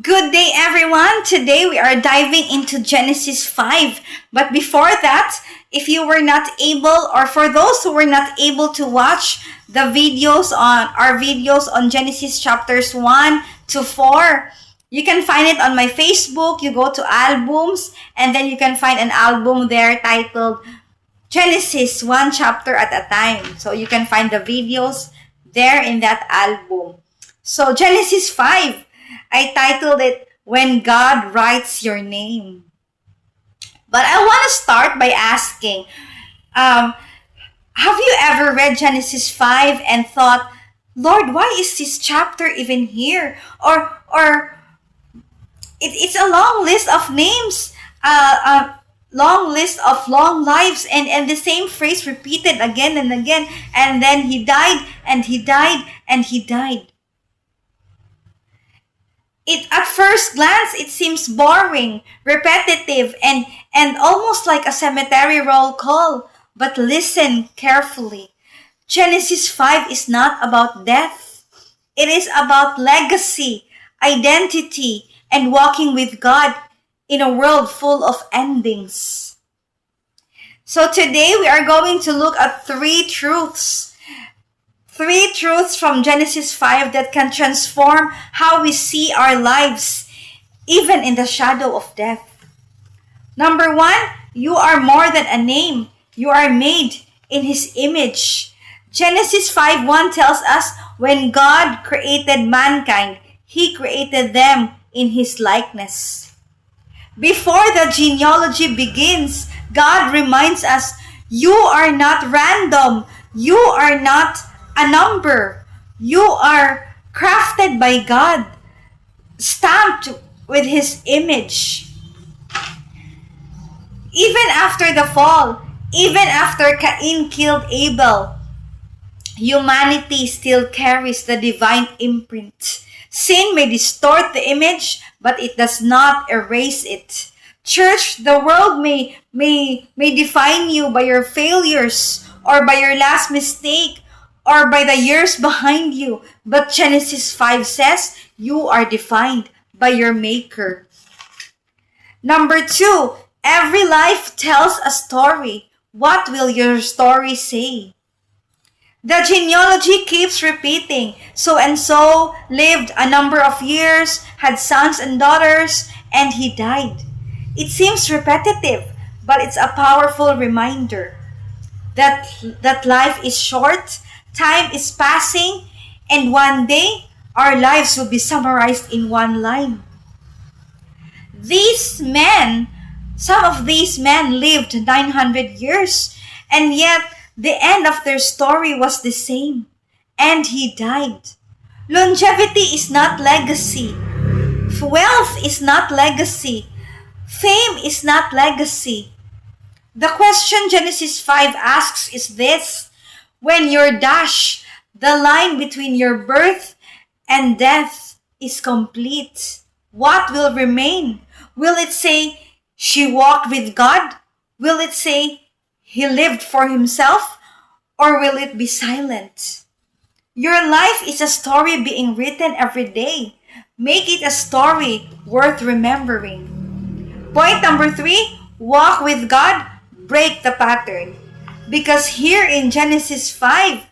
Good day, everyone. Today we are diving into Genesis 5. But before that, if you were not able, or for those who were not able to watch the videos on our videos on Genesis chapters 1 to 4, you can find it on my Facebook. You go to albums, and then you can find an album there titled Genesis 1 chapter at a time. So you can find the videos there in that album. So Genesis 5, I titled it When God Writes Your Name. But I want to start by asking, have you ever read Genesis 5 and thought, Lord, why is this chapter even here? Or it's a long list of names, long list of long lives, and the same phrase repeated again and again. And then he died, and he died, and he died. At first glance, it seems boring, repetitive, and almost like a cemetery roll call. But listen carefully. Genesis 5 is not about death. It is about legacy, identity, and walking with God in a world full of endings. So today we are going to look at three truths from Genesis 5 that can transform how we see our lives, even in the shadow of death. Number 1, you are more than a name. You are made in His image. Genesis 5:1 tells us when God created mankind, He created them in His likeness. Before the genealogy begins, God reminds us, you are not random. You are not a number. You are crafted by God, stamped with His image. Even after the fall, even after Cain killed Abel, humanity still carries the divine imprint. Sin may distort the image, but it does not erase it. Church, the world may define you by your failures, or by your last mistake, or by the years behind you. But Genesis 5 says, you are defined by your Maker. Number 2, every life tells a story. What will your story say? The genealogy keeps repeating. So and so lived a number of years, had sons and daughters, and he died. It seems repetitive, but it's a powerful reminder that life is short, time is passing, and one day our lives will be summarized in one line. Some of these men lived 900 years, and yet the end of their story was the same, and he died. Longevity is not legacy. Wealth is not legacy. Fame is not legacy. The question Genesis 5 asks is this: when your dash, the line between your birth and death, is complete, what will remain? Will it say, she walked with God? Will it say, he lived for himself? Or will it be silent? Your life is a story being written every day. Make it a story worth remembering. Point number 3, walk with God, break the pattern. Because here in Genesis 5,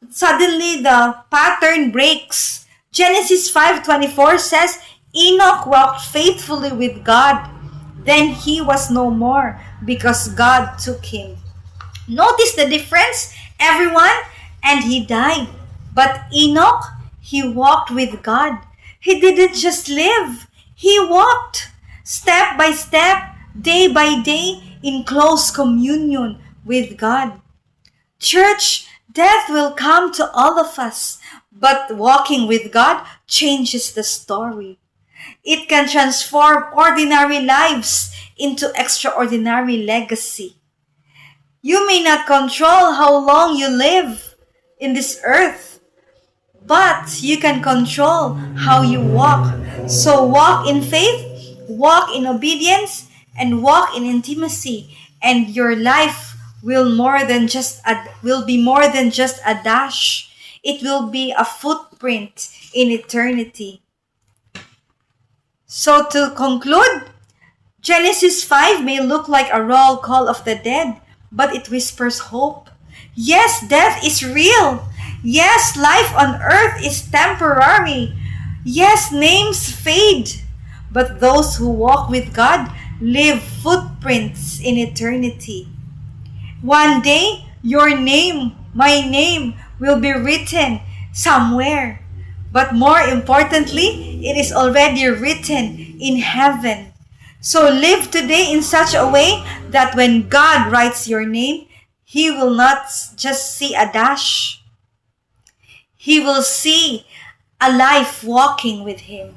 suddenly the pattern breaks. Genesis 5:24 says, Enoch walked faithfully with God. Then he was no more because God took him. Notice the difference, everyone? And he died. But Enoch, he walked with God. He didn't just live. He walked step by step, day by day, in close communion with God. Church, death will come to all of us, but walking with God changes the story. It can transform ordinary lives into extraordinary legacy. You may not control how long you live in this earth, but you can control how you walk. So walk in faith, walk in obedience, and walk in intimacy, and your life will be more than just a dash. It will be a footprint in eternity. So to conclude, Genesis 5 may look like a roll call of the dead, but it whispers hope. Yes, death is real. Yes, life on earth is temporary. Yes, names fade. But those who walk with God leave footprints in eternity. One day, your name, my name, will be written somewhere. But more importantly, it is already written in heaven. So live today in such a way that when God writes your name, He will not just see a dash. He will see a life walking with Him.